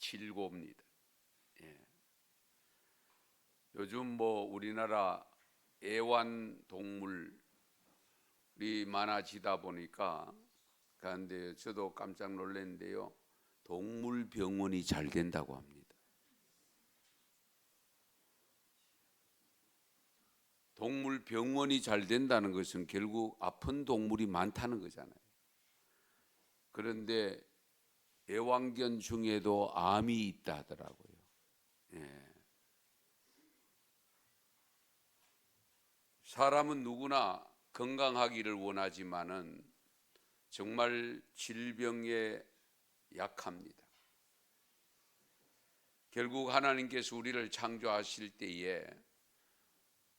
질고입니다. 예. 요즘 우리나라 애완동물이 많아지다 보니까 그런데 저도 깜짝 놀랐는데요. 동물병원이 잘 된다고 합니다. 동물병원이 잘 된다는 것은 결국 아픈 동물이 많다는 거잖아요. 그런데 애완견 중에도 암이 있다 하더라고요. 예. 사람은 누구나 건강하기를 원하지만은 정말 질병에 약합니다. 결국 하나님께서 우리를 창조하실 때에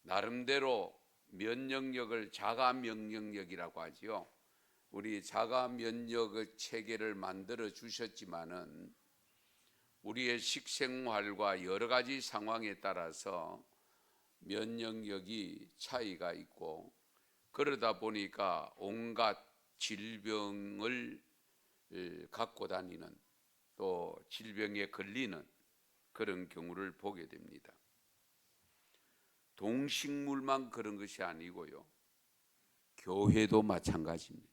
나름대로 면역력을 자가 면역력이라고 하지요. 우리 자가 면역의 체계를 만들어 주셨지만은 우리의 식생활과 여러 가지 상황에 따라서 면역력이 차이가 있고 그러다 보니까 온갖 질병을 갖고 다니는 또 질병에 걸리는 그런 경우를 보게 됩니다. 동식물만 그런 것이 아니고요. 교회도 마찬가지입니다.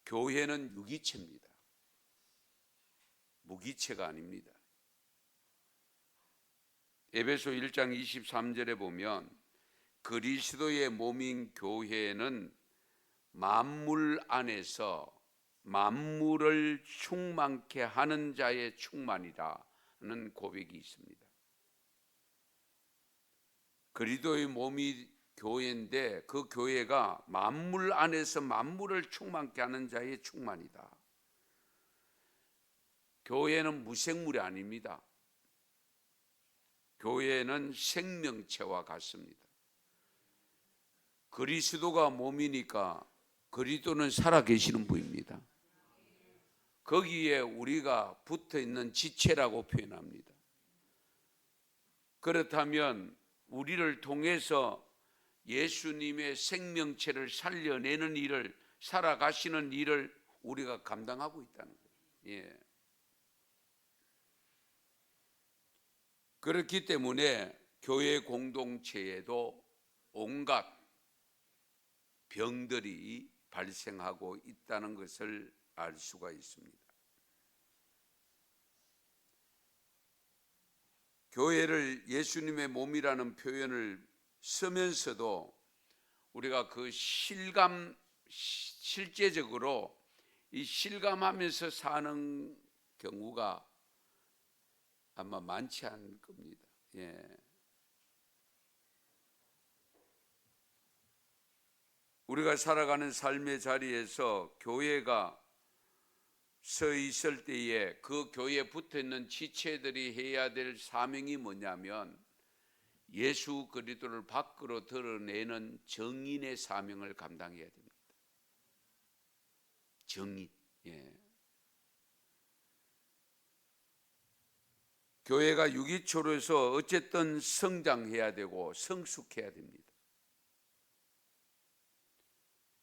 교회는 유기체입니다. 무기체가 아닙니다. 에베소 1장 23절에 보면 그리스도의 몸인 교회는 만물 안에서 만물을 충만케 하는 자의 충만이라는 고백이 있습니다. 그리스도의 몸이 교회인데 그 교회가 만물 안에서 만물을 충만케 하는 자의 충만이다. 교회는 무생물이 아닙니다. 교회는 생명체와 같습니다. 그리스도가 몸이니까 그리스도는 살아계시는 분입니다. 거기에 우리가 붙어있는 지체라고 표현합니다. 그렇다면 우리를 통해서 예수님의 생명체를 살려내는 일을, 살아가시는 일을 우리가 감당하고 있다는 거예요. 예. 그렇기 때문에 교회 공동체에도 온갖 병들이 발생하고 있다는 것을 알 수가 있습니다. 교회를 예수님의 몸이라는 표현을 쓰면서도 우리가 그 실제적으로 이 실감하면서 사는 경우가 아마 많지 않을 겁니다. 예. 우리가 살아가는 삶의 자리에서 교회가 서 있을 때에 그 교회에 붙어 있는 지체들이 해야 될 사명이 뭐냐면 예수 그리스도를 밖으로 드러내는 증인의 사명을 감당해야 됩니다. 증인. 예. 교회가 유기초로서 어쨌든 성장해야 되고 성숙해야 됩니다.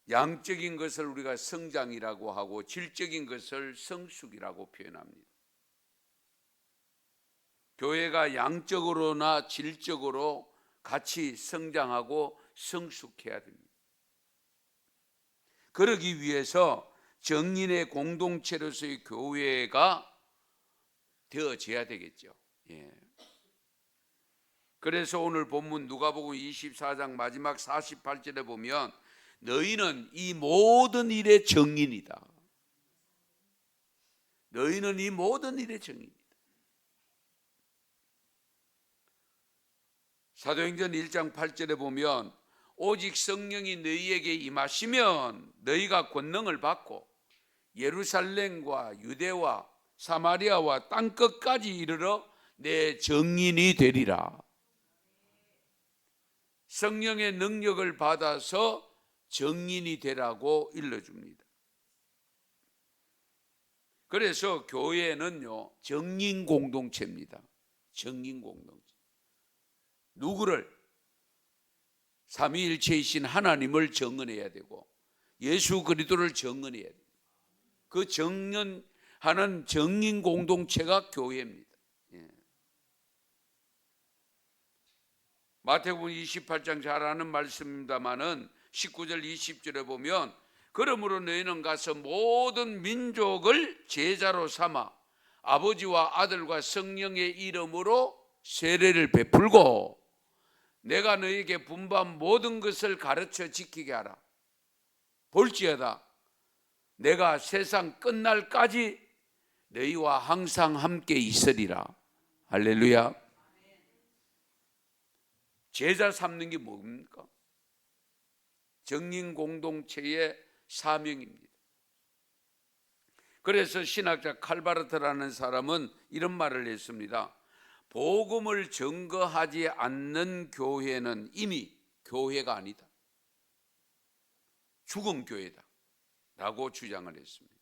양적인 것을 우리가 성장이라고 하고 질적인 것을 성숙이라고 표현합니다. 교회가 양적으로나 질적으로 같이 성장하고 성숙해야 됩니다. 그러기 위해서 정인의 공동체로서의 교회가 되어져야 되겠죠. 예. 그래서 오늘 본문 누가복음 24장 마지막 48절에 보면 너희는 이 모든 일의 증인이다. 너희는 이 모든 일의 증인이다. 사도행전 1장 8절에 보면 오직 성령이 너희에게 임하시면 너희가 권능을 받고 예루살렘과 유대와 사마리아와 땅끝까지 이르러 내 증인이 되리라. 성령의 능력을 받아서 증인이 되라고 일러줍니다. 그래서 교회는요 증인 공동체입니다. 증인 공동체. 누구를? 삼위일체이신 하나님을 증언해야 되고 예수 그리스도를 증언해야 됩니다. 그 증언 하는 정인 공동체가 교회입니다. 예. 마태복음 28장 잘 아는 말씀입니다마는 19절 20절에 보면 그러므로 너희는 가서 모든 민족을 제자로 삼아 아버지와 아들과 성령의 이름으로 세례를 베풀고 내가 너희에게 분부한 모든 것을 가르쳐 지키게 하라. 볼지어다 내가 세상 끝날까지 너희와 항상 함께 있으리라. 할렐루야. 제자 삼는 게 뭡니까? 정인 공동체의 사명입니다. 그래서 신학자 칼바르트라는 사람은 이런 말을 했습니다. 복음을 증거하지 않는 교회는 이미 교회가 아니다. 죽은 교회다 라고 주장을 했습니다.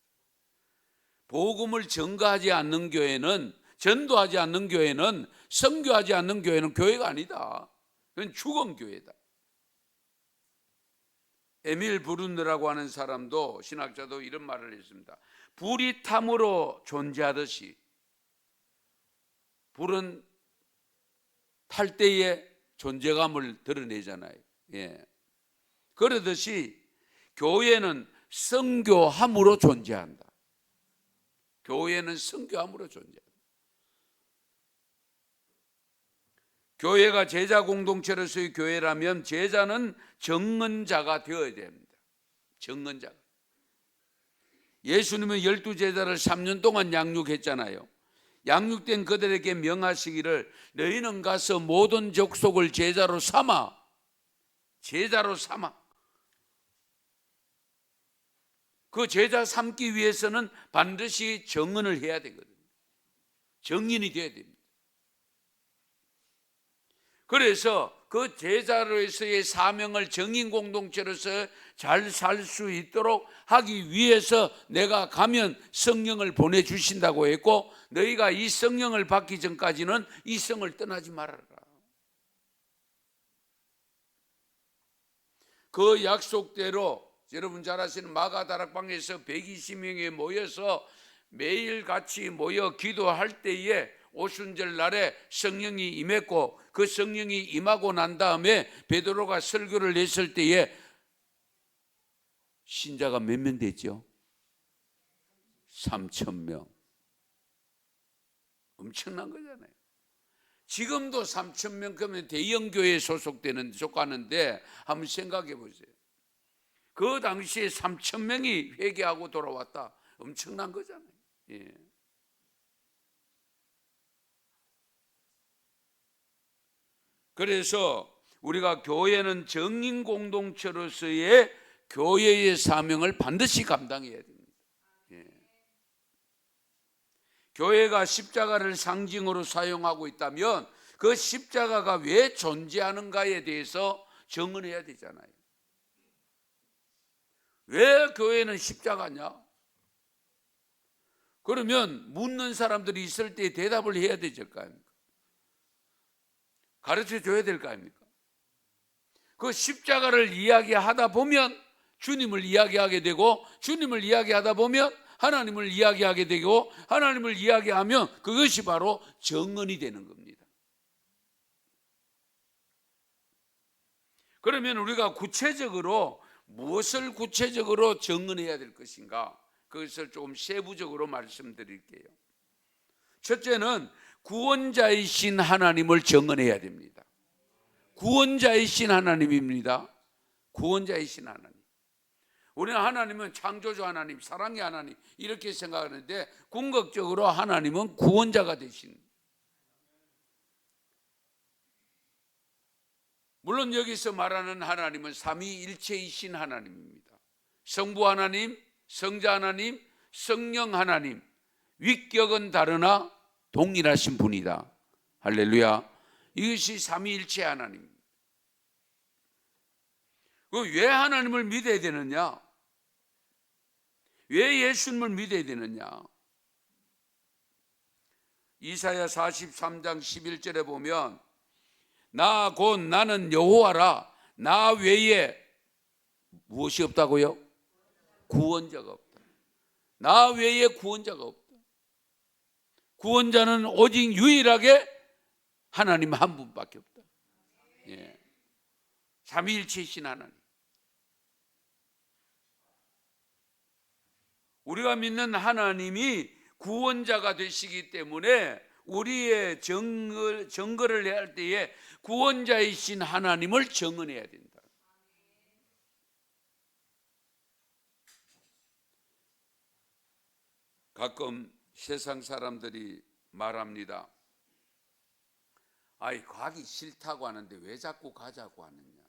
복음을 증거하지 않는 교회는, 전도하지 않는 교회는, 선교하지 않는 교회는 교회가 아니다. 그건 죽은 교회다. 에밀 브룬느라고 하는 사람도, 신학자도 이런 말을 했습니다. 불이 탐으로 존재하듯이, 불은 탈 때의 존재감을 드러내잖아요. 예. 그러듯이 교회는 선교함으로 존재한다. 교회는 선교함으로 존재한다. 교회가 제자 공동체로서의 교회라면 제자는 정언자가 되어야 됩니다. 정언자가. 예수님은 12제자를 3년 동안 양육했잖아요. 양육된 그들에게 명하시기를 너희는 가서 모든 족속을 제자로 삼아. 그 제자 삼기 위해서는 반드시 정언을 해야 되거든요. 정인이 돼야 됩니다. 그래서 그 제자로서의 사명을 정인 공동체로서 잘 살 수 있도록 하기 위해서 내가 가면 성령을 보내주신다고 했고, 너희가 이 성령을 받기 전까지는 이 성을 떠나지 말아라. 그 약속대로 여러분 잘 아시는 마가다락방에서 120명이 모여서 매일 같이 모여 기도할 때에 오순절 날에 성령이 임했고, 그 성령이 임하고 난 다음에 베드로가 설교를 했을 때에 신자가 몇 명 됐죠? 3,000명. 엄청난 거잖아요. 지금도 3,000명 그러면 대형교회에 속하는데 한번 생각해 보세요. 그 당시에 3,000명이 회개하고 돌아왔다. 엄청난 거잖아요. 예. 그래서 우리가 교회는 정인 공동체로서의 교회의 사명을 반드시 감당해야 됩니다. 예. 교회가 십자가를 상징으로 사용하고 있다면 그 십자가가 왜 존재하는가에 대해서 정언해야 되잖아요. 왜 교회는 십자가냐? 그러면 묻는 사람들이 있을 때 대답을 해야 되죠. 가르쳐 줘야 될 거 아닙니까? 그 십자가를 이야기하다 보면 주님을 이야기하게 되고, 주님을 이야기하다 보면 하나님을 이야기하게 되고, 하나님을 이야기하면 그것이 바로 정언이 되는 겁니다. 그러면 우리가 구체적으로 무엇을 구체적으로 정언해야 될 것인가? 그것을 조금 세부적으로 말씀드릴게요. 첫째는 구원자이신 하나님을 정언해야 됩니다. 구원자이신 하나님입니다. 구원자이신 하나님. 우리는 하나님은 창조주 하나님, 사랑의 하나님 이렇게 생각하는데, 궁극적으로 하나님은 구원자가 되신. 물론 여기서 말하는 하나님은 삼위일체이신 하나님입니다. 성부 하나님, 성자 하나님, 성령 하나님, 위격은 다르나 동일하신 분이다. 할렐루야. 이것이 삼위일체 하나님입니다. 왜 하나님을 믿어야 되느냐? 왜 예수님을 믿어야 되느냐? 이사야 43장 11절에 보면 나 곧 나는 여호와라, 나 외에 무엇이 없다고요? 구원자가 없다. 나 외에 구원자가 없다. 구원자는 오직 유일하게 하나님 한 분밖에 없다. 예. 삼위일체이신 하나님. 우리가 믿는 하나님이 구원자가 되시기 때문에 우리의 증거를 해야 할 때에 구원자이신 하나님을 증언해야 된다. 가끔 세상 사람들이 말합니다. 아이, 가기 싫다고 하는데 왜 자꾸 가자고 하느냐.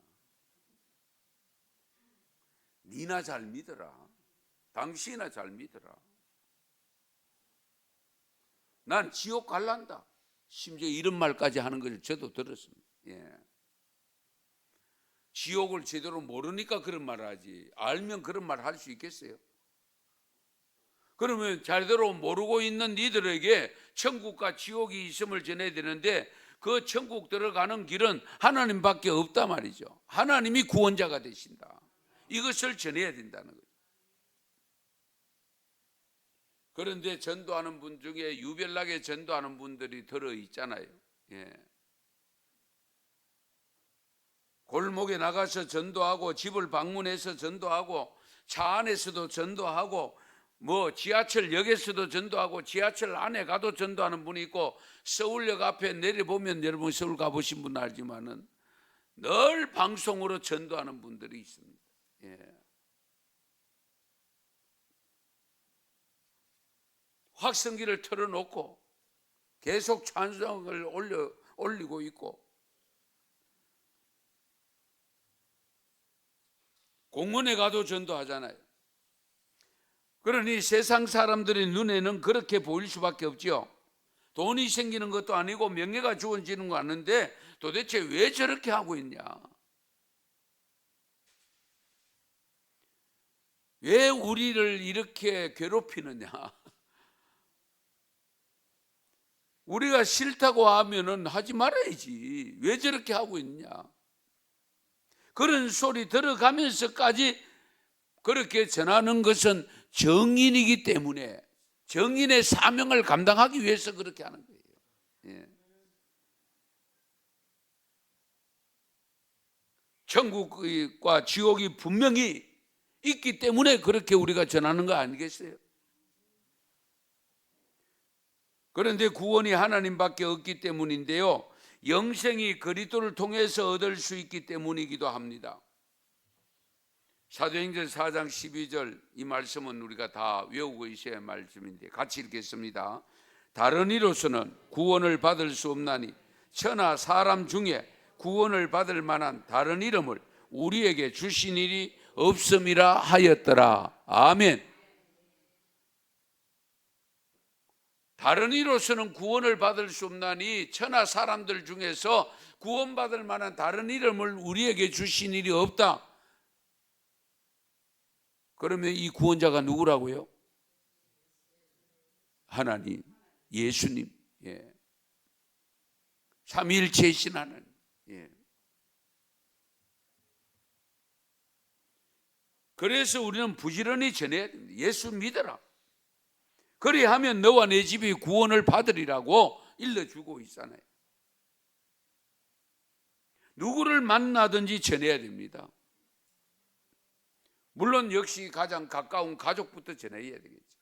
니나 잘 믿어라. 당신이나 잘 믿어라. 난 지옥 갈란다. 심지어 이런 말까지 하는 걸 저도 들었습니다. 예. 지옥을 제대로 모르니까 그런 말을 하지. 알면 그런 말 할 수 있겠어요? 그러면 제대로 모르고 있는 니들에게 천국과 지옥이 있음을 전해야 되는데 그 천국 들어가는 길은 하나님밖에 없다 말이죠. 하나님이 구원자가 되신다. 이것을 전해야 된다는 거죠. 그런데 전도하는 분 중에 유별나게 전도하는 분들이 들어 있잖아요. 예. 골목에 나가서 전도하고 집을 방문해서 전도하고 차 안에서도 전도하고 뭐 지하철역에서도 전도하고 지하철 안에 가도 전도하는 분이 있고 서울역 앞에 내려보면 여러분 서울 가보신 분은 알지만은 늘 방송으로 전도하는 분들이 있습니다. 예. 확성기를 틀어놓고 계속 찬송을 올리고 있고 공원에 가도 전도하잖아요. 그러니 세상 사람들의 눈에는 그렇게 보일 수밖에 없죠. 돈이 생기는 것도 아니고 명예가 주어지는 거 아는데 도대체 왜 저렇게 하고 있냐? 왜 우리를 이렇게 괴롭히느냐? 우리가 싫다고 하면은 하지 말아야지. 왜 저렇게 하고 있냐? 그런 소리 들어가면서까지 그렇게 전하는 것은 정인이기 때문에 정인의 사명을 감당하기 위해서 그렇게 하는 거예요. 예. 천국과 지옥이 분명히 있기 때문에 그렇게 우리가 전하는 거 아니겠어요? 그런데 구원이 하나님밖에 없기 때문인데요, 영생이 그리스도를 통해서 얻을 수 있기 때문이기도 합니다. 사도행전 4장 12절 이 말씀은 우리가 다 외우고 있어야 할 말씀인데 같이 읽겠습니다. 다른 이로서는 구원을 받을 수 없나니 천하 사람 중에 구원을 받을 만한 다른 이름을 우리에게 주신 일이 없음이라 하였더라. 아멘. 다른 이로서는 구원을 받을 수 없나니 천하 사람들 중에서 구원받을 만한 다른 이름을 우리에게 주신 일이 없다. 그러면 이 구원자가 누구라고요? 하나님, 예수님. 예. 삼위일체이신 하나님. 예. 그래서 우리는 부지런히 전해야 됩니다. 예수 믿어라. 그리하면 너와 내 집이 구원을 받으리라고 일러주고 있잖아요. 누구를 만나든지 전해야 됩니다. 물론 역시 가장 가까운 가족부터 전해야 되겠죠.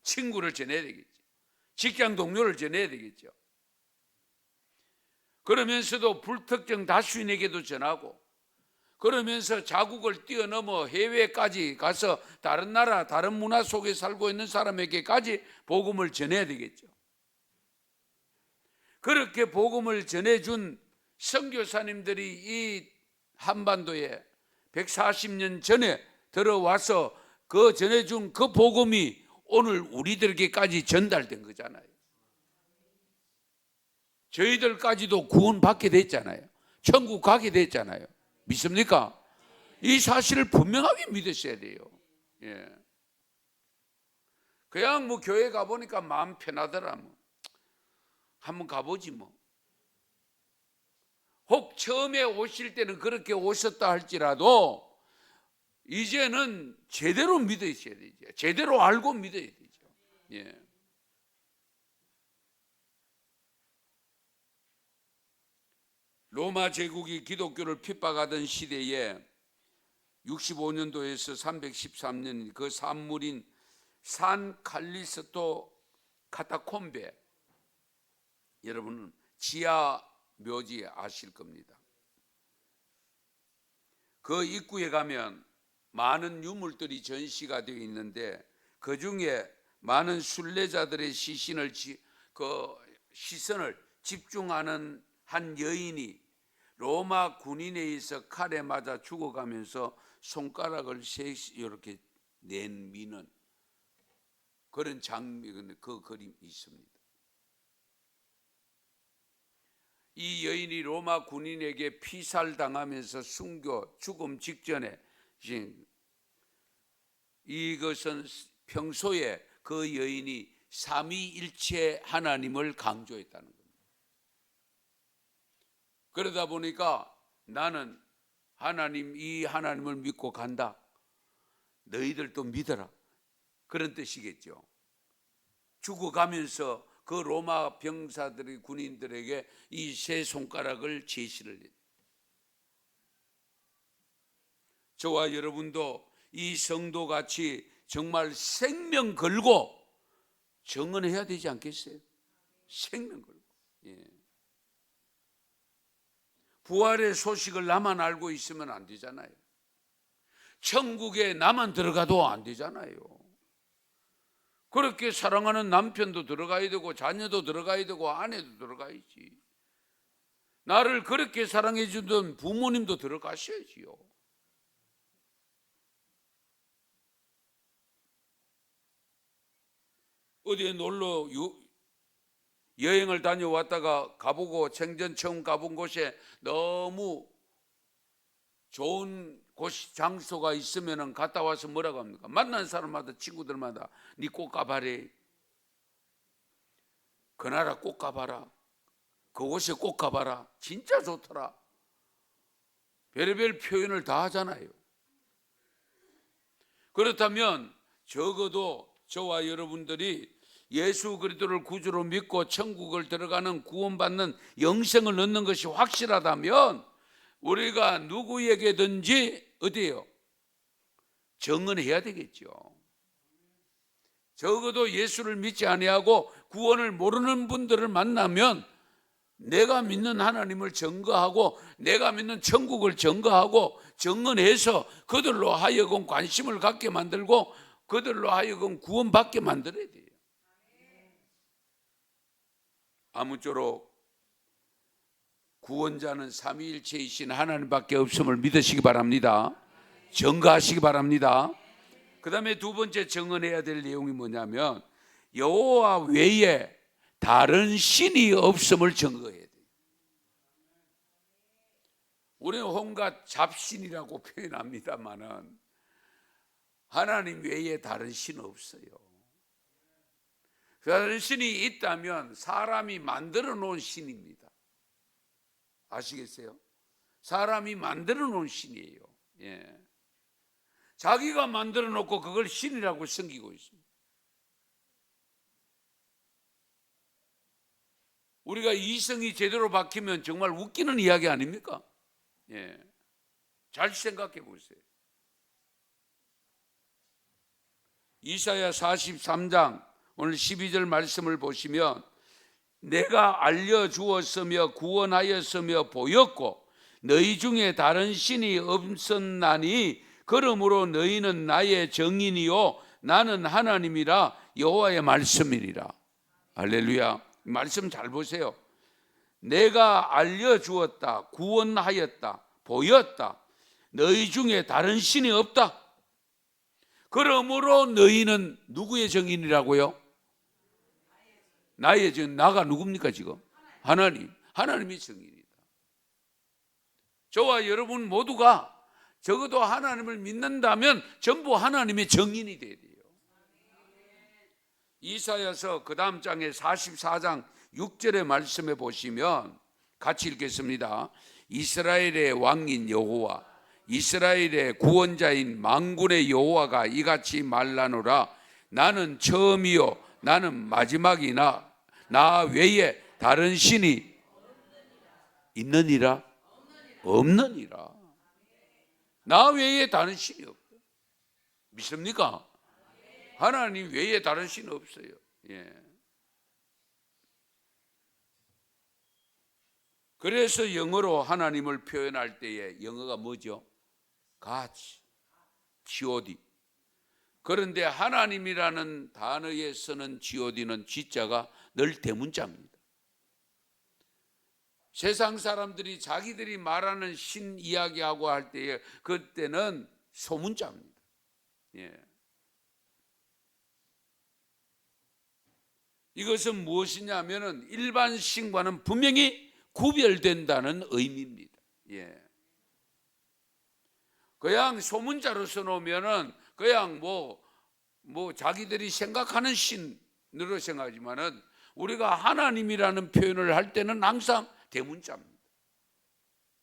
친구를 전해야 되겠죠. 직장 동료를 전해야 되겠죠. 그러면서도 불특정 다수인에게도 전하고, 그러면서 자국을 뛰어넘어 해외까지 가서 다른 나라, 다른 문화 속에 살고 있는 사람에게까지 복음을 전해야 되겠죠. 그렇게 복음을 전해준 선교사님들이 이 한반도에 140년 전에 들어와서 그 전해준 그 복음이 오늘 우리들에게까지 전달된 거잖아요. 저희들까지도 구원받게 됐잖아요. 천국 가게 됐잖아요. 믿습니까? 이 사실을 분명하게 믿으셔야 돼요. 예. 그냥 뭐 교회 가보니까 마음 편하더라. 뭐. 한번 가보지 뭐. 혹 처음에 오실 때는 그렇게 오셨다 할지라도 이제는 제대로 믿으셔야 되죠. 제대로 알고 믿어야 되죠. 예. 로마 제국이 기독교를 핍박하던 시대에 65년도에서 313년 그 산물인 산 칼리스토 카타콤베, 여러분은 지하 묘지 아실 겁니다. 그 입구에 가면 많은 유물들이 전시가 되어 있는데 그 중에 많은 순례자들의 시선을 집중하는 한 여인이 로마 군인에 의해서 칼에 맞아 죽어가면서 손가락을 이렇게 내미는 그런 장면, 그 그림이 있습니다. 이 여인이 로마 군인에게 피살당하면서 죽음 직전에, 이것은 평소에 그 여인이 삼위일체 하나님을 강조했다는 겁니다. 그러다 보니까 나는 이 하나님을 믿고 간다, 너희들도 믿어라, 그런 뜻이겠죠. 죽어가면서 그 로마 병사들이 군인들에게 이 세 손가락을 제시를 했다. 저와 여러분도 이 성도같이 정말 생명 걸고 정언해야 되지 않겠어요? 생명 걸고. 예. 부활의 소식을 나만 알고 있으면 안 되잖아요. 천국에 나만 들어가도 안 되잖아요. 그렇게 사랑하는 남편도 들어가야 되고 자녀도 들어가야 되고 아내도 들어가야지. 나를 그렇게 사랑해 주던 부모님도 들어가셔야지요. 어디에 놀러 여행을 다녀왔다가 가보고 생전 처음 가본 곳에 너무 좋은 장소가 있으면 갔다 와서 뭐라고 합니까? 만난 사람마다, 친구들마다 니 꼭 가봐래, 그 나라 꼭 가봐라, 그곳에 꼭 가봐라, 진짜 좋더라, 별의별 표현을 다 하잖아요. 그렇다면 적어도 저와 여러분들이 예수 그리스도를 구주로 믿고 천국을 들어가는 구원받는 영생을 얻는 것이 확실하다면 우리가 누구에게든지 어디예요? 정언해야 되겠죠. 적어도 예수를 믿지 아니하고 구원을 모르는 분들을 만나면 내가 믿는 하나님을 증거하고 내가 믿는 천국을 증거하고 정언해서 그들로 하여금 관심을 갖게 만들고 그들로 하여금 구원받게 만들어야 돼요. 아무쪼록 구원자는 삼위일체이신 하나님밖에 없음을 믿으시기 바랍니다. 증거하시기 바랍니다. 그 다음에 두 번째 증언해야 될 내용이 뭐냐면 여호와 외에 다른 신이 없음을 증거해야 돼요. 우리는 온갖 잡신이라고 표현합니다마는 하나님 외에 다른 신은 없어요. 다른 신이 있다면 사람이 만들어 놓은 신입니다. 아시겠어요? 사람이 만들어 놓은 신이에요. 예. 자기가 만들어 놓고 그걸 신이라고 섬기고 있습니다. 우리가 이성이 제대로 박히면 정말 웃기는 이야기 아닙니까? 예. 잘 생각해 보세요. 이사야 43장 오늘 12절 말씀을 보시면 내가 알려주었으며 구원하였으며 보였고 너희 중에 다른 신이 없었나니 그러므로 너희는 나의 증인이요 나는 하나님이라 여호와의 말씀이니라. 할렐루야. 말씀 잘 보세요. 내가 알려주었다, 구원하였다, 보였다, 너희 중에 다른 신이 없다. 그러므로 너희는 누구의 증인이라고요? 나의 증인. 나가 누굽니까 지금? 하나님의 증인이다. 저와 여러분 모두가 적어도 하나님을 믿는다면 전부 하나님의 증인이 돼야 돼요. 이사야서 그 다음 장에 44장 6절의 말씀에 보시면 같이 읽겠습니다. 이스라엘의 왕인 여호와, 이스라엘의 구원자인 만군의 여호와가 이같이 말하노라. 나는 처음이요 나는 마지막이나 나 외에 다른 신이 있느니라. 없느니라. 나 외에 다른 신이 없다. 믿습니까? 하나님 외에 다른 신이 없어요. 예. 그래서 영어로 하나님을 표현할 때에 영어가 뭐죠? God, God. 그런데 하나님이라는 단어에 쓰는 god는 G자가 늘 대문자입니다. 세상 사람들이 자기들이 말하는 신 이야기하고 할 때에 그때는 소문자입니다. 예. 이것은 무엇이냐면은 일반 신과는 분명히 구별된다는 의미입니다. 예. 그냥 소문자로 써놓으면은 그냥 뭐 자기들이 생각하는 신으로 생각하지만은 우리가 하나님이라는 표현을 할 때는 항상 대문자입니다.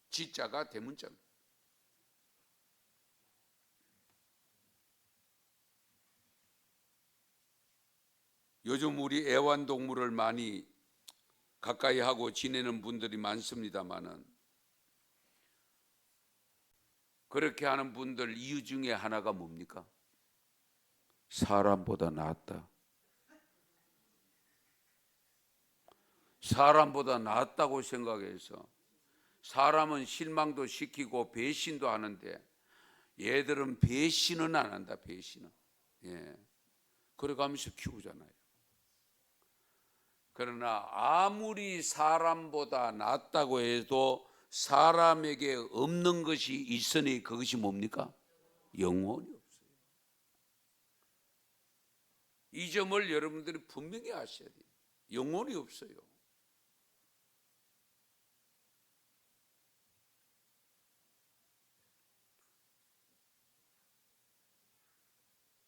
지자가 대문자입니다. 요즘 우리 애완동물을 많이 가까이 하고 지내는 분들이 많습니다만은 그렇게 하는 분들 이유 중에 하나가 뭡니까? 사람보다 낫다. 사람보다 낫다고 생각해서 사람은 실망도 시키고 배신도 하는데 얘들은 배신은 안 한다. 배신은. 예. 그래가면서 키우잖아요. 그러나 아무리 사람보다 낫다고 해도 사람에게 없는 것이 있으니 그것이 뭡니까? 영혼이 없어요. 이 점을 여러분들이 분명히 아셔야 돼요. 영혼이 없어요.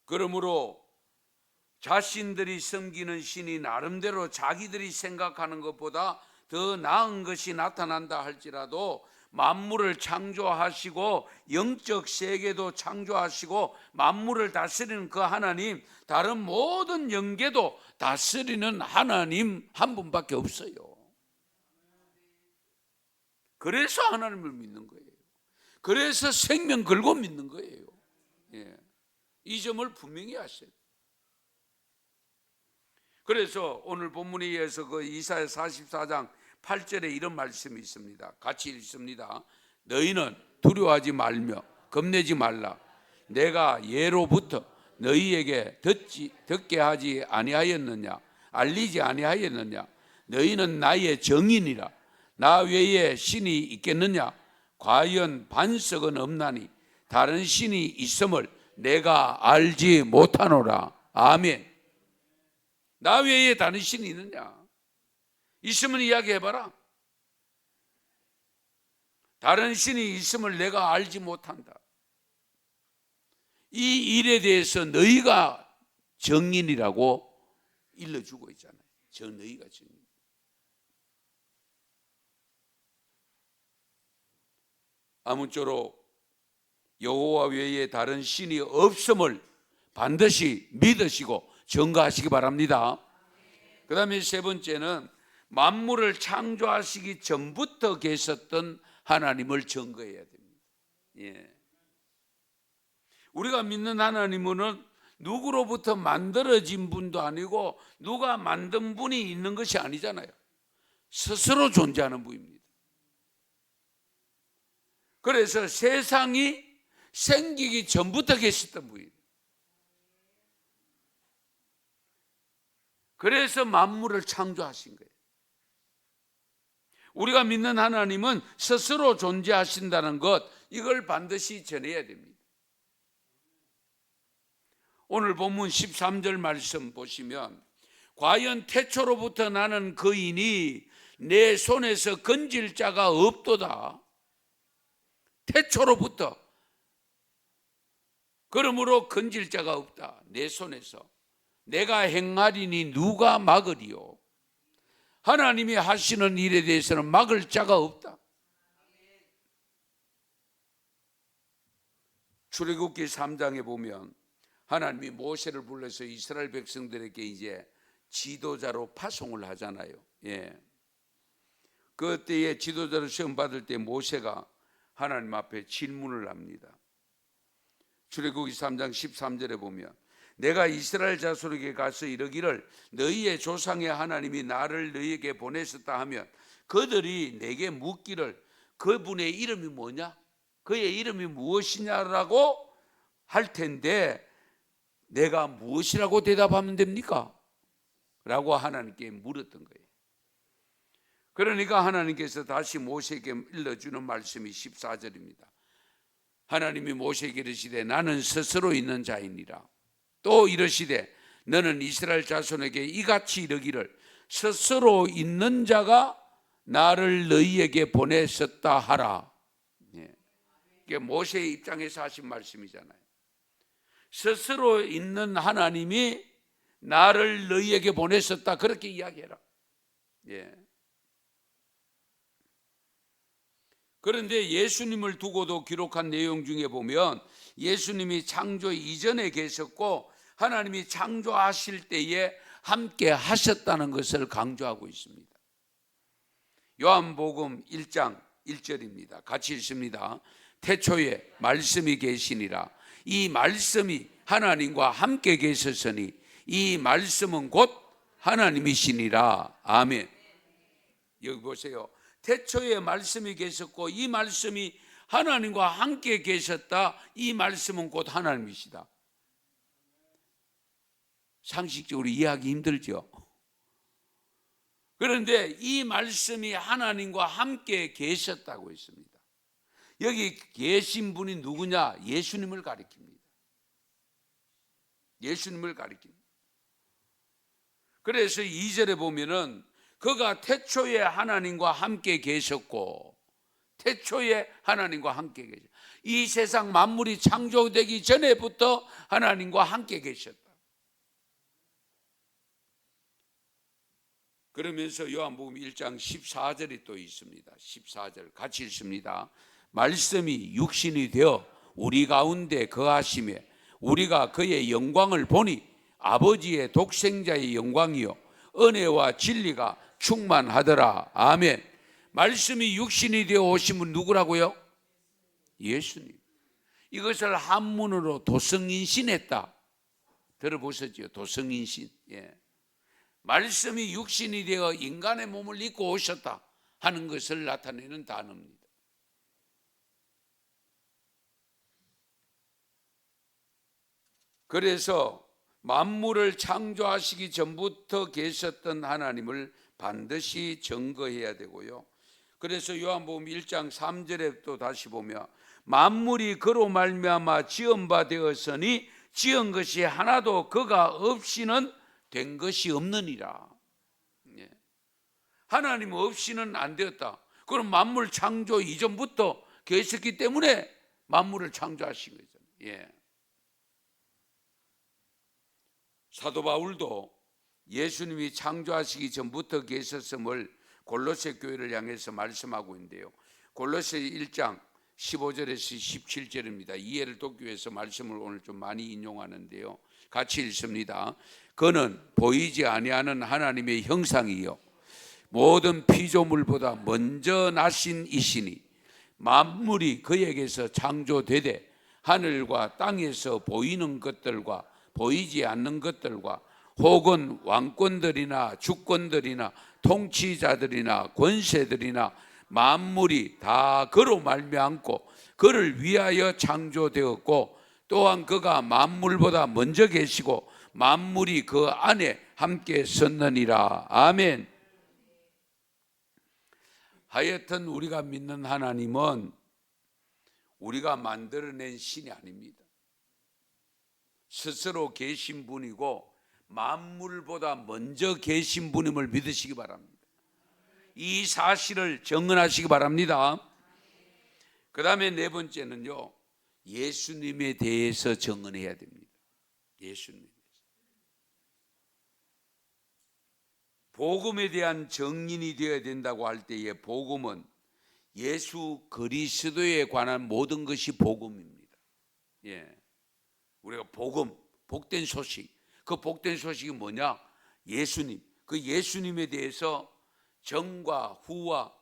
그러므로 자신들이 섬기는 신이 나름대로 자기들이 생각하는 것보다 더 나은 것이 나타난다 할지라도 만물을 창조하시고 영적 세계도 창조하시고 만물을 다스리는 그 하나님, 다른 모든 영계도 다스리는 하나님 한 분밖에 없어요. 그래서 하나님을 믿는 거예요. 그래서 생명 걸고 믿는 거예요. 예. 이 점을 분명히 아셔야 돼요. 그래서 오늘 본문에 의해서 그 이사야 44장 8절에 이런 말씀이 있습니다. 같이 읽습니다. 너희는 두려워하지 말며 겁내지 말라. 내가 예로부터 너희에게 듣게 하지 아니하였느냐? 알리지 아니하였느냐? 너희는 나의 정인이라. 나 외에 신이 있겠느냐? 과연 반석은 없나니 다른 신이 있음을 내가 알지 못하노라. 아멘. 나 외에 다른 신이 있느냐? 있으면 이야기해봐라. 다른 신이 있음을 내가 알지 못한다. 이 일에 대해서 너희가 정인이라고 일러주고 있잖아요. 너희가 정인. 아무쪼록 여호와 외에 다른 신이 없음을 반드시 믿으시고 증거하시기 바랍니다. 그 다음에 세 번째는 만물을 창조하시기 전부터 계셨던 하나님을 증거해야 됩니다. 예. 우리가 믿는 하나님은 누구로부터 만들어진 분도 아니고 누가 만든 분이 있는 것이 아니잖아요. 스스로 존재하는 분입니다. 그래서 세상이 생기기 전부터 계셨던 분이에요. 그래서 만물을 창조하신 거예요. 우리가 믿는 하나님은 스스로 존재하신다는 것, 이걸 반드시 전해야 됩니다. 오늘 본문 13절 말씀 보시면 과연 태초로부터 나는 거인이 내 손에서 건질 자가 없도다. 태초로부터. 그러므로 건질 자가 없다. 내 손에서. 내가 행하리니 누가 막으리요? 하나님이 하시는 일에 대해서는 막을 자가 없다. 출애굽기 3장에 보면 하나님이 모세를 불러서 이스라엘 백성들에게 이제 지도자로 파송을 하잖아요. 예. 그때에 지도자로 시험 받을 때 모세가 하나님 앞에 질문을 합니다. 출애굽기 3장 13절에 보면 내가 이스라엘 자손에게 가서 이르기를 너희의 조상의 하나님이 나를 너희에게 보내셨다 하면 그들이 내게 묻기를 그분의 이름이 뭐냐? 그의 이름이 무엇이냐라고 할 텐데 내가 무엇이라고 대답하면 됩니까? 라고 하나님께 물었던 거예요. 그러니까 하나님께서 다시 모세에게 일러주는 말씀이 14절입니다. 하나님이 모세에게 이르시되 나는 스스로 있는 자이니라. 또 이르시되 너는 이스라엘 자손에게 이같이 이르기를 스스로 있는 자가 나를 너희에게 보내셨다 하라. 이게 모세의 입장에서 하신 말씀이잖아요. 스스로 있는 하나님이 나를 너희에게 보내셨다 그렇게 이야기해라. 그런데 예수님을 두고도 기록한 내용 중에 보면 예수님이 창조 이전에 계셨고 하나님이 창조하실 때에 함께 하셨다는 것을 강조하고 있습니다. 요한복음 1장 1절입니다. 같이 읽습니다. 태초에 말씀이 계시니라. 이 말씀이 하나님과 함께 계셨으니 이 말씀은 곧 하나님이시니라. 아멘. 여기 보세요. 태초에 말씀이 계셨고 이 말씀이 하나님과 함께 계셨다. 이 말씀은 곧 하나님이시다. 상식적으로 이해하기 힘들죠. 그런데 이 말씀이 하나님과 함께 계셨다고 했습니다. 여기 계신 분이 누구냐? 예수님을 가리킵니다. 예수님을 가리킵니다. 그래서 2절에 보면은 그가 태초에 하나님과 함께 계셨고 태초에 하나님과 함께 계셨다. 이 세상 만물이 창조되기 전에부터 하나님과 함께 계셨다. 그러면서 요한복음 1장 14절이 또 있습니다. 14절 같이 읽습니다. 말씀이 육신이 되어 우리 가운데 거하시며 우리가 그의 영광을 보니 아버지의 독생자의 영광이요 은혜와 진리가 충만하더라. 아멘. 말씀이 육신이 되어 오신 분 누구라고요? 예수님. 이것을 한문으로 도성인신했다. 들어보셨죠? 도성인신. 말씀이 육신이 되어 인간의 몸을 입고 오셨다 하는 것을 나타내는 단어입니다. 그래서 만물을 창조하시기 전부터 계셨던 하나님을 반드시 증거해야 되고요. 그래서 요한복음 1장 3절에 또 다시 보면 만물이 그로 말미암아 지은 바 되었으니 지은 것이 하나도 그가 없이는 된 것이 없느니라. 하나님 없이는 안 되었다. 그럼 만물 창조 이전부터 계셨기 때문에 만물을 창조하신 거죠. 사도 바울도 예수님이 창조하시기 전부터 계셨음을 골로새 교회를 향해서 말씀하고 있는데요. 골로새 1장 15절에서 17절입니다. 이해를 돕기 위해서 말씀을 오늘 좀 많이 인용하는데요. 같이 읽습니다. 그는 보이지 아니하는 하나님의 형상이요 모든 피조물보다 먼저 나신 이시니 만물이 그에게서 창조되되 하늘과 땅에서 보이는 것들과 보이지 않는 것들과 혹은 왕권들이나 주권들이나 통치자들이나 권세들이나 만물이 다 그로 말미암고 그를 위하여 창조되었고 또한 그가 만물보다 먼저 계시고 만물이 그 안에 함께 섰느니라. 아멘. 하여튼 우리가 믿는 하나님은 우리가 만들어낸 신이 아닙니다. 스스로 계신 분이고 만물보다 먼저 계신 분임을 믿으시기 바랍니다. 이 사실을 정언하시기 바랍니다. 그 다음에 네 번째는요, 예수님에 대해서 정언해야 됩니다. 예수님에 대해서. 복음에 대한 정인이 되어야 된다고 할 때에 복음은 예수 그리스도에 관한 모든 것이 복음입니다. 우리가 복음, 복된 소식, 그 복된 소식이 뭐냐? 예수님. 그 예수님에 대해서 정과 후와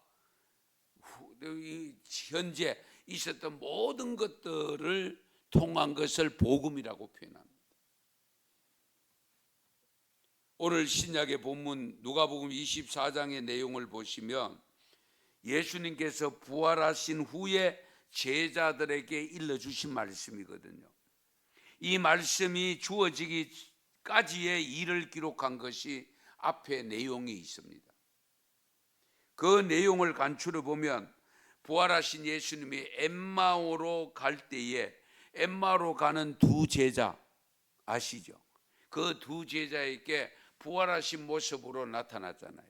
현재 있었던 모든 것들을 통한 것을 복음이라고 표현합니다. 오늘 신약의 본문 누가복음 24장의 내용을 보시면 예수님께서 부활하신 후에 제자들에게 일러주신 말씀이거든요. 이 말씀이 주어지기까지의 일을 기록한 것이 앞에 내용이 있습니다. 그 내용을 간추려 보면 부활하신 예수님이 엠마오로 갈 때에 엠마오로 가는 두 제자 아시죠? 그 두 제자에게 부활하신 모습으로 나타났잖아요.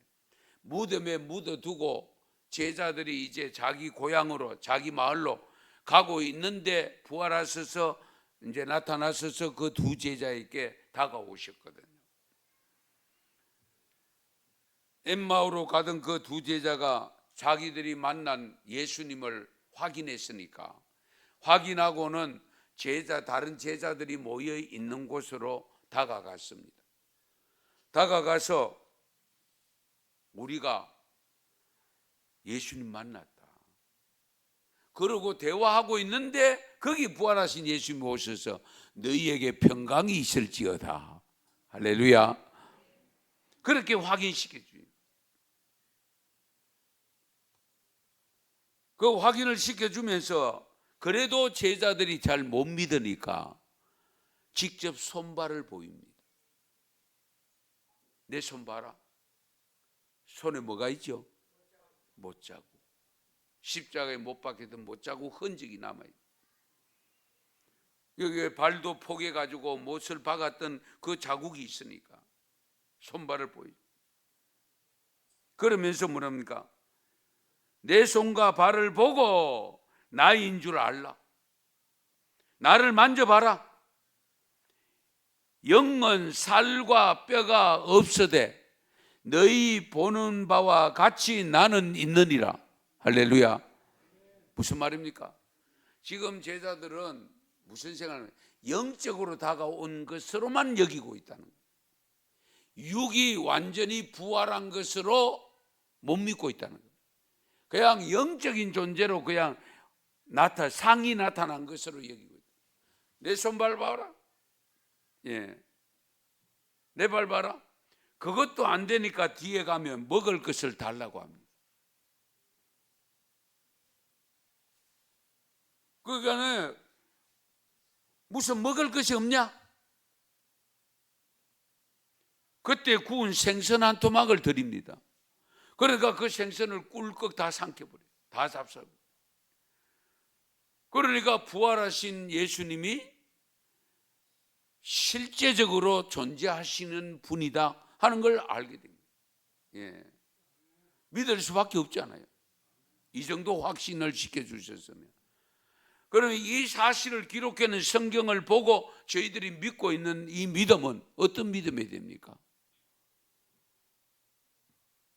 무덤에 묻어두고 제자들이 이제 자기 고향으로 자기 마을로 가고 있는데 부활하셔서 이제 나타나셔서 그 두 제자에게 다가오셨거든요. 엠마오로 가던 그 두 제자가 자기들이 만난 예수님을 확인했으니까 확인하고는 다른 제자들이 모여 있는 곳으로 다가갔습니다. 다가가서 우리가 예수님 만났다. 그러고 대화하고 있는데 거기 부활하신 예수님이 오셔서 너희에게 평강이 있을지어다. 할렐루야. 그렇게 확인시켜줘요. 그 확인을 시켜주면서 그래도 제자들이 잘 못 믿으니까 직접 손발을 보입니다. 내 손 봐라. 손에 뭐가 있죠? 못자국. 십자가에 못 박혔던 못자국 흔적이 남아있어요. 여기에 발도 포개가지고 못을 박았던 그 자국이 있으니까 손발을 보이죠. 그러면서 뭐랍니까? 내 손과 발을 보고 나인 줄 알라. 나를 만져봐라. 영은 살과 뼈가 없으되 너희 보는 바와 같이 나는 있느니라. 할렐루야. 무슨 말입니까? 지금 제자들은 무슨 생각을 영적으로 다가온 것으로만 여기고 있다는 거예요. 육이 완전히 부활한 것으로 못 믿고 있다는 거예요. 그냥 영적인 존재로 그냥 상이 나타난 것으로 여기고 있다. 내 손발 봐라. 예. 내 발 봐라. 그것도 안 되니까 뒤에 가면 먹을 것을 달라고 합니다. 그러니까 무슨 먹을 것이 없냐? 그때 구운 생선 한 토막을 드립니다. 그러니까 그 생선을 꿀꺽 다 삼켜버려요. 다 잡숴버려요. 그러니까 부활하신 예수님이 실제적으로 존재하시는 분이다 하는 걸 알게 됩니다. 예. 믿을 수밖에 없잖아요. 이 정도 확신을 시켜주셨으면. 그러면 이 사실을 기록해놓은 성경을 보고 저희들이 믿고 있는 이 믿음은 어떤 믿음이 됩니까?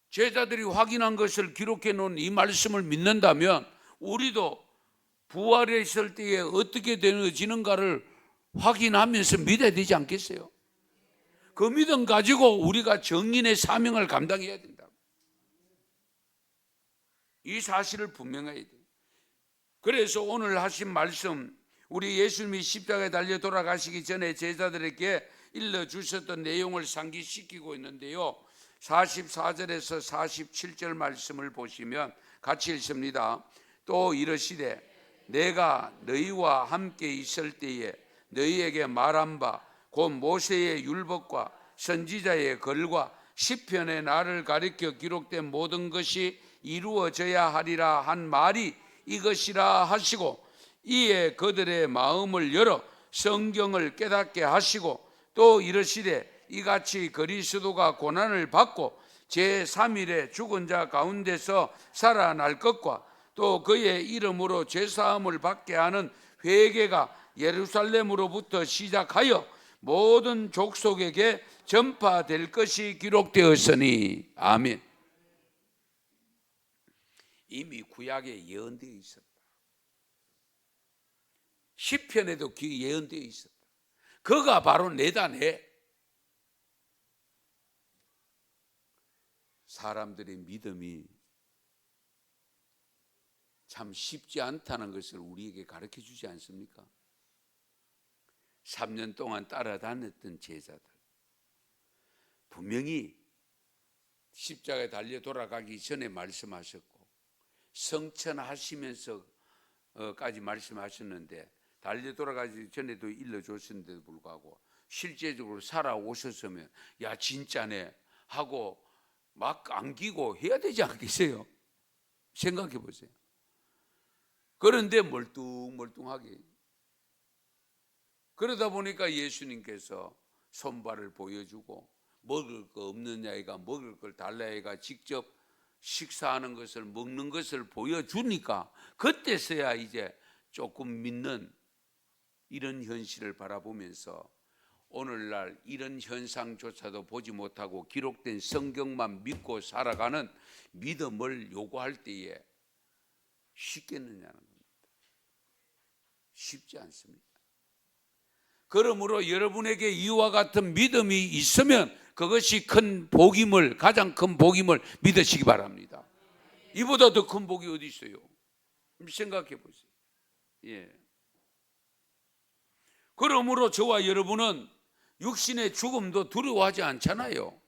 제자들이 확인한 것을 기록해 놓은 이 말씀을 믿는다면 우리도 부활했을 때에 어떻게 되어지는가를 확인하면서 믿어야 되지 않겠어요? 그 믿음 가지고 우리가 정인의 사명을 감당해야 된다. 이 사실을 분명해야 돼요. 그래서 오늘 하신 말씀, 우리 예수님이 십자가에 달려 돌아가시기 전에 제자들에게 일러주셨던 내용을 상기시키고 있는데요, 44절에서 47절 말씀을 보시면 같이 읽습니다. 또 이르시되 내가 너희와 함께 있을 때에 너희에게 말한 바 곧 모세의 율법과 선지자의 글과 시편의 나를 가리켜 기록된 모든 것이 이루어져야 하리라 한 말이 이것이라 하시고, 이에 그들의 마음을 열어 성경을 깨닫게 하시고, 또 이르시되 이같이 그리스도가 고난을 받고 제3일에 죽은 자 가운데서 살아날 것과 또 그의 이름으로 죄사함을 받게 하는 회개가 예루살렘으로부터 시작하여 모든 족속에게 전파될 것이 기록되었으니. 아멘. 이미 구약에 예언되어 있었다. 시편에도 예언되어 있었다. 그가 바로 내다 내. 사람들의 믿음이 참 쉽지 않다는 것을 우리에게 가르쳐 주지 않습니까? 3년 동안 따라다녔던 제자들, 분명히 십자가에 달려 돌아가기 전에 말씀하셨고 성천하시면서까지 말씀하셨는데 달려 돌아가기 전에도 일러줬는데도 불구하고 실제적으로 살아오셨으면 야 진짜네 하고 막 안기고 해야 되지 않겠어요? 생각해 보세요. 그런데 멀뚱멀뚱하게, 그러다 보니까 예수님께서 손발을 보여주고 먹을 거 없는 아이가 먹을 걸 달라 아이가 직접 식사하는 것을 먹는 것을 보여주니까 그때서야 이제 조금 믿는 이런 현실을 바라보면서 오늘날 이런 현상조차도 보지 못하고 기록된 성경만 믿고 살아가는 믿음을 요구할 때에 쉽겠느냐는 겁니다. 쉽지 않습니다. 그러므로 여러분에게 이와 같은 믿음이 있으면 그것이 가장 큰 복임을 믿으시기 바랍니다. 이보다 더 큰 복이 어디 있어요? 생각해 보세요. 예. 그러므로 저와 여러분은 육신의 죽음도 두려워하지 않잖아요.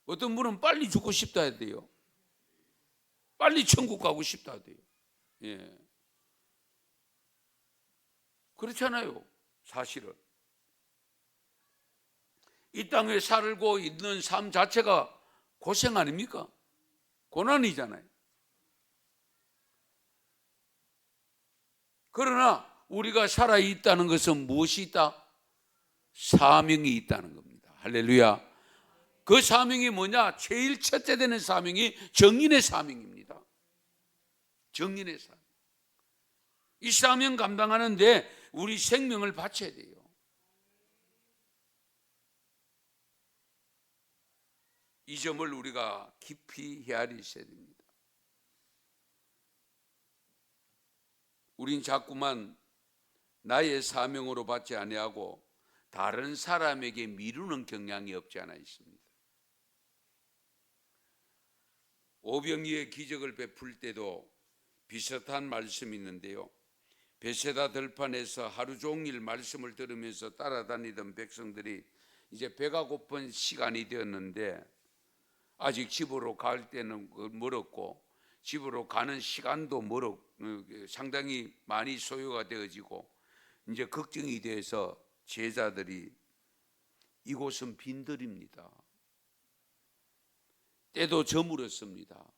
어떤 분은 빨리 죽고 싶다 해야 빨리 천국 가고 싶다 해요. 예. 그렇잖아요. 사실은 이 땅에 살고 있는 삶 자체가 고생 아닙니까? 고난이잖아요. 그러나 우리가 살아있다는 것은 무엇이 있다? 사명이 있다는 겁니다. 할렐루야. 그 사명이 뭐냐? 제일 첫째 되는 사명이 정인의 사명입니다. 정인의 사명. 이 사명 감당하는데 우리 생명을 바쳐야 돼요. 이 점을 우리가 깊이 헤아려 있어야 됩니다. 우린 자꾸만 나의 사명으로 받지 아니하고 다른 사람에게 미루는 경향이 없지 않아 있습니다. 오병이의 기적을 베풀 때도 비슷한 말씀이 있는데요. 베세다 들판에서 하루 종일 말씀을 들으면서 따라다니던 백성들이 이제 배가 고픈 시간이 되었는데 아직 집으로 갈 때는 멀었고 집으로 가는 시간도 상당히 많이 소요가 되어지고 이제 걱정이 돼서 제자들이 이곳은 빈들입니다. 때도 저물었습니다.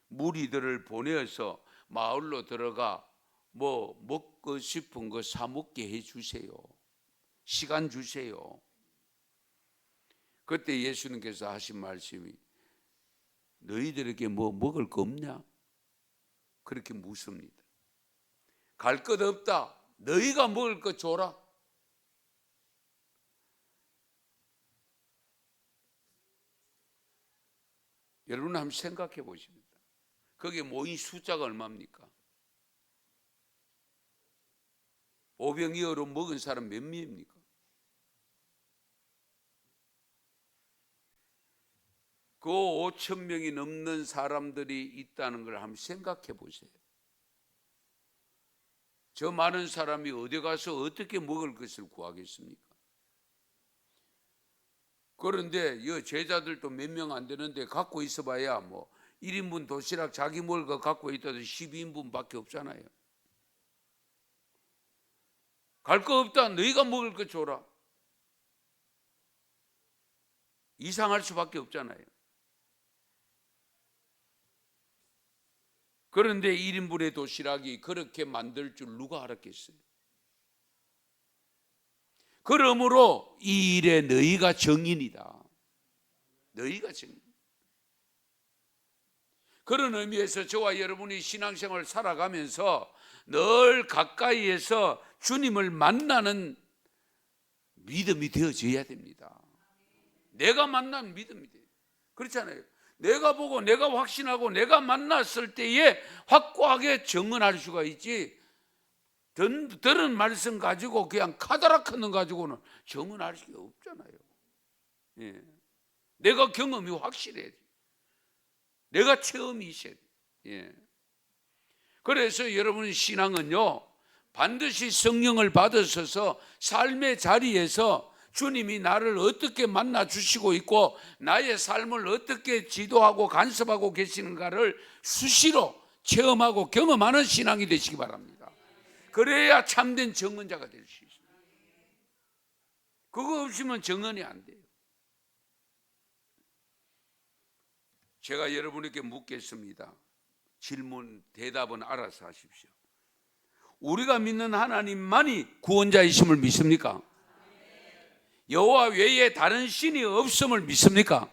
무리들을 보내어서 마을로 들어가 뭐 먹고 싶은 거 사 먹게 해주세요. 시간 주세요. 그때 예수님께서 하신 말씀이 너희들에게 뭐 먹을 거 없냐? 그렇게 묻습니다. 갈 것 없다. 너희가 먹을 거 줘라. 여러분 한번 생각해 보십니다. 거기에 모인 숫자가 얼마입니까? 오병이어로 먹은 사람 몇 명입니까? 그 5천 명이 넘는 사람들이 있다는 걸 한번 생각해 보세요. 저 많은 사람이 어디 가서 어떻게 먹을 것을 구하겠습니까? 그런데 이 제자들도 몇 명 안 되는데 갖고 있어봐야 뭐 1인분 도시락 자기 먹을 거 갖고 있다도 12인분밖에 없잖아요. 갈 거 없다. 너희가 먹을 거 줘라. 이상할 수밖에 없잖아요. 그런데 1인분의 도시락이 그렇게 만들 줄 누가 알았겠어요? 그러므로 이 일에 너희가 정인이다. 너희가 정인. 그런 의미에서 저와 여러분이 신앙생활을 살아가면서 늘 가까이에서 주님을 만나는 믿음이 되어져야 됩니다. 내가 만난 믿음이 돼요. 그렇잖아요. 내가 보고 내가 확신하고 내가 만났을 때에 확고하게 정언할 수가 있지, 들은 말씀 가지고 그냥 카다라크는 가지고는 정언할 수가 없잖아요. 예. 내가 경험이 확실해야지. 내가 체험이 있어야 돼요. 예. 그래서 여러분 신앙은요, 반드시 성령을 받으셔서 삶의 자리에서 주님이 나를 어떻게 만나 주시고 있고 나의 삶을 어떻게 지도하고 간섭하고 계시는가를 수시로 체험하고 경험하는 신앙이 되시기 바랍니다. 그래야 참된 정언자가 될 수 있습니다. 그거 없으면 정언이 안 돼요. 제가 여러분에게 묻겠습니다. 질문, 대답은 알아서 하십시오. 우리가 믿는 하나님만이 구원자이심을 믿습니까? 여호와 외에 다른 신이 없음을 믿습니까?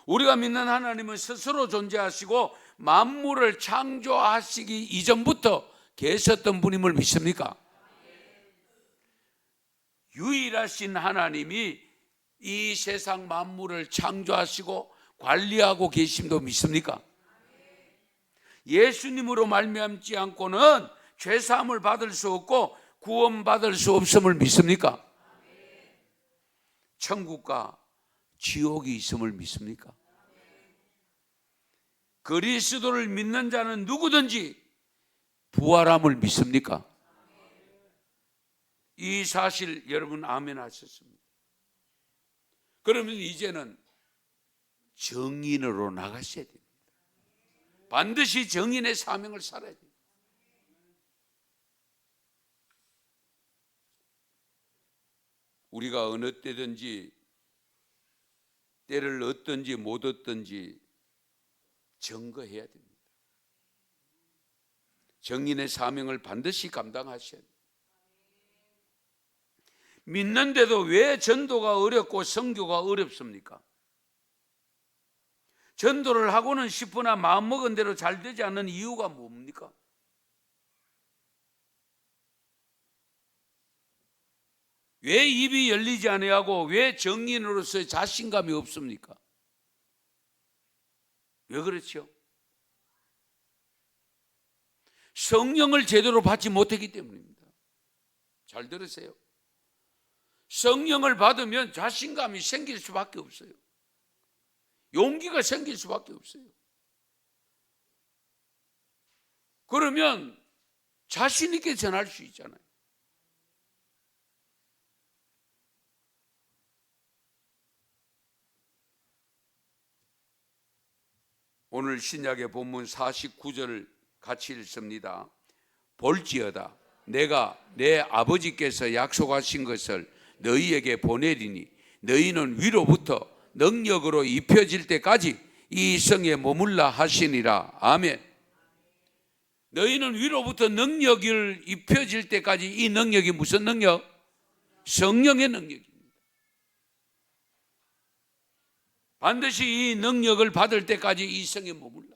우리가 믿는 하나님은 스스로 존재하시고 만물을 창조하시기 이전부터 계셨던 분임을 믿습니까? 유일하신 하나님이 이 세상 만물을 창조하시고 관리하고 계심도 믿습니까? 예수님으로 말미암지 않고는 죄사함을 받을 수 없고 구원받을 수 없음을 믿습니까? 천국과 지옥이 있음을 믿습니까? 그리스도를 믿는 자는 누구든지 부활함을 믿습니까? 이 사실 여러분 아멘 하셨습니다. 그러면 이제는 정인으로 나가셔야 됩니다. 반드시 정인의 사명을 살아야 됩니다. 우리가 어느 때든지 때를 얻든지 못 얻든지 증거해야 됩니다. 정인의 사명을 반드시 감당하셔야 됩니다. 믿는데도 왜 전도가 어렵고 선교가 어렵습니까? 전도를 하고는 싶으나 마음먹은 대로 잘 되지 않는 이유가 뭡니까? 왜 입이 열리지 아니하고 왜 정인으로서의 자신감이 없습니까? 왜 그렇죠? 성령을 제대로 받지 못했기 때문입니다. 잘 들으세요. 성령을 받으면 자신감이 생길 수밖에 없어요. 용기가 생길 수밖에 없어요. 그러면 자신 있게 전할 수 있잖아요. 오늘 신약의 본문 49절을 같이 읽습니다. 볼지어다 내가 내 아버지께서 약속하신 것을 너희에게 보내리니 너희는 위로부터 능력으로 입혀질 때까지 이 성에 머물라 하시니라. 아멘. 너희는 위로부터 능력을 입혀질 때까지, 이 능력이 무슨 능력? 성령의 능력입니다. 반드시 이 능력을 받을 때까지 이 성에 머물라.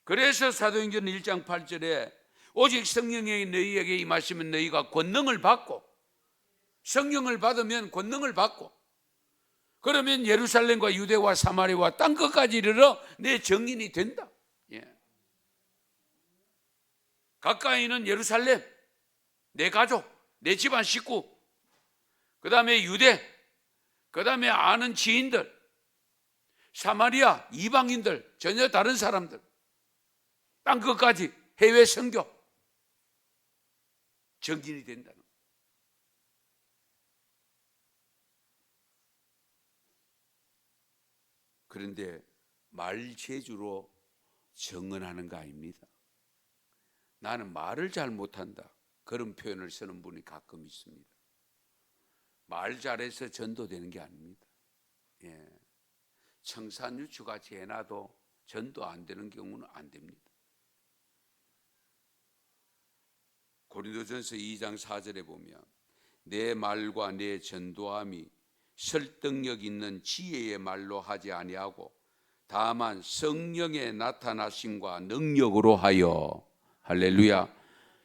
그래서 사도행전 1장 8절에 오직 성령이 너희에게 임하시면 너희가 권능을 받고, 성령을 받으면 권능을 받고, 그러면 예루살렘과 유대와 사마리아와 땅끝까지 이르러 내 정인이 된다. 예. 가까이는 예루살렘, 내 가족, 내 집안 식구, 그 다음에 유대, 그 다음에 아는 지인들, 사마리아, 이방인들, 전혀 다른 사람들, 땅끝까지 해외 선교, 정인이 된다는 거예요. 그런데 말재주로 정언하는 거 아닙니다. 나는 말을 잘 못한다, 그런 표현을 쓰는 분이 가끔 있습니다. 말 잘해서 전도되는 게 아닙니다. 예. 청산유추같이 해놔도 전도 안 되는 경우는 안 됩니다. 고린도전서 2장 4절에 보면 내 말과 내 전도함이 설득력 있는 지혜의 말로 하지 아니하고 다만 성령의 나타나심과 능력으로 하여, 할렐루야.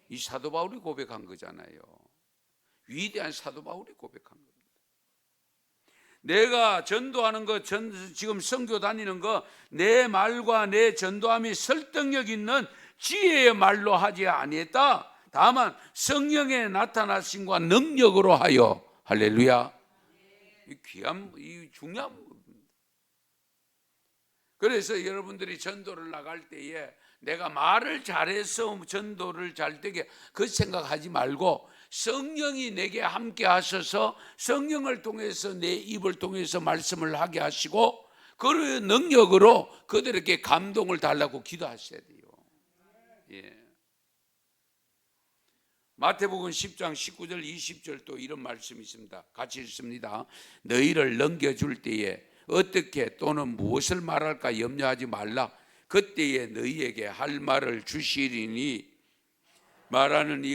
이 사도 바울이 고백한 거잖아요. 위대한 사도 바울이 고백한 겁니다. 내가 전도하는 거, 지금 선교 다니는 거, 내 말과 내 전도함이 설득력 있는 지혜의 말로 하지 아니했다. 다만 성령의 나타나심과 능력으로 하여, 할렐루야. 이 귀한, 이 중요한 부분입니다. 그래서 여러분들이 전도를 나갈 때에 내가 말을 잘해서 전도를 잘 되게 그 생각하지 말고 성령이 내게 함께 하셔서 성령을 통해서 내 입을 통해서 말씀을 하게 하시고 그 능력으로 그들에게 감동을 달라고 기도하셔야 돼요. 예. 마태복음 10장 19절 20절 또 이런 말씀이 있습니다. 같이 읽습니다. 너희를 넘겨줄 때에 어떻게 또는 무엇을 말할까 염려하지 말라. 그때에 너희에게 할 말을 주시리니 말하는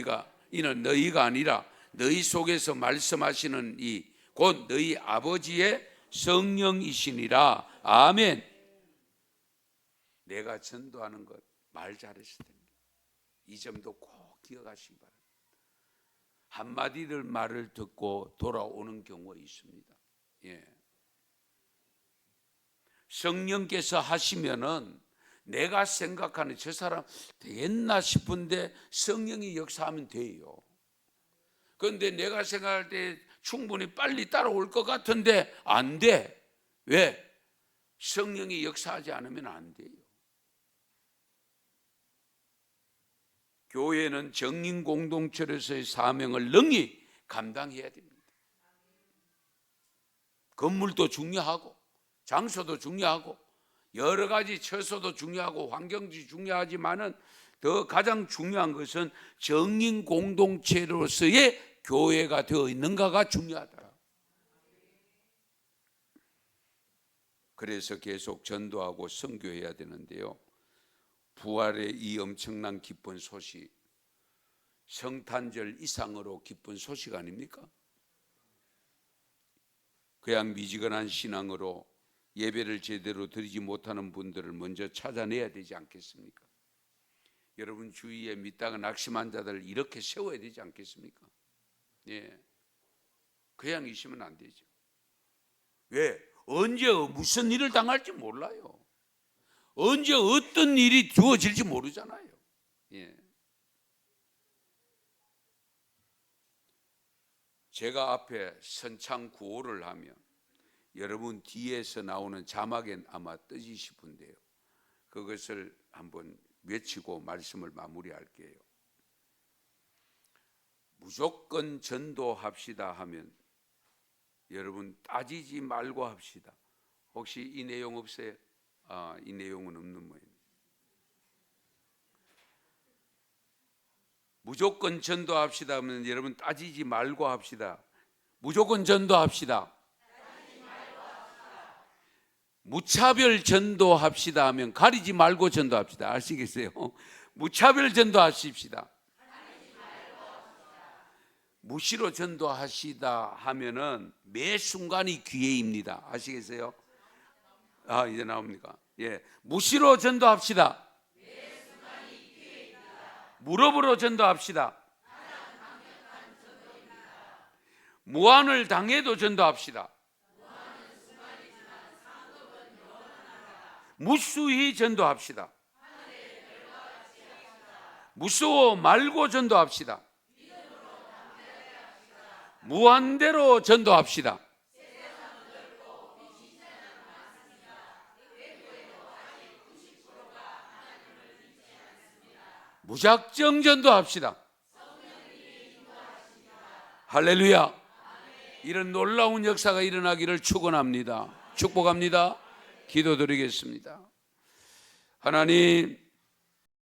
이는 너희가 아니라 너희 속에서 말씀하시는 이 곧 너희 아버지의 성령이시니라. 아멘. 내가 전도하는 것 말 잘하셔야 됩니다. 이 점도 꼭 기억하시기 바랍니다. 한마디를 말을 듣고 돌아오는 경우가 있습니다. 예. 성령께서 하시면은 내가 생각하는 저 사람 되겠나 싶은데 성령이 역사하면 돼요. 그런데 내가 생각할 때 충분히 빨리 따라올 것 같은데 안 돼. 왜? 성령이 역사하지 않으면 안 돼요. 교회는 정인 공동체로서의 사명을 능히 감당해야 됩니다. 건물도 중요하고 장소도 중요하고 여러 가지 처소도 중요하고 환경도 중요하지만은 더 가장 중요한 것은 정인 공동체로서의 교회가 되어 있는가가 중요하다. 그래서 계속 전도하고 선교해야 되는데요. 부활의 이 엄청난 기쁜 소식, 성탄절 이상으로 기쁜 소식 아닙니까? 그냥 미지근한 신앙으로 예배를 제대로 드리지 못하는 분들을 먼저 찾아내야 되지 않겠습니까? 여러분 주위에 믿다가 낙심한 자들을 이렇게 세워야 되지 않겠습니까? 예, 그냥 있으면 안 되죠. 왜? 언제 무슨 일을 당할지 몰라요. 언제 어떤 일이 주어질지 모르잖아요. 예. 제가 앞에 선창 구호를 하면 여러분 뒤에서 나오는 자막에 아마 뜨지 싶은데요. 그것을 한번 외치고 말씀을 마무리할게요. 무조건 전도합시다 하면 여러분 따지지 말고 합시다. 혹시 이 내용 없어요? 이 내용은 없는 모양입니다. 무조건 전도합시다 하면 여러분 따지지 말고 합시다. 무조건 전도합시다. 무차별 전도합시다 하면 가리지 말고 전도합시다. 아시겠어요? 무차별 전도하십시다. 무시로 전도하시다 하면은 매 순간이 기회입니다. 아시겠어요? 이제 나옵니까? 예, 무시로 전도합시다. 무릎으로 전도합시다. 무한을 당해도 전도합시다. 무수히 전도합시다. 무서워 말고 전도합시다. 무한대로 전도합시다. 무작정 전도합시다. 할렐루야. 이런 놀라운 역사가 일어나기를 축원합니다. 축복합니다. 기도드리겠습니다. 하나님,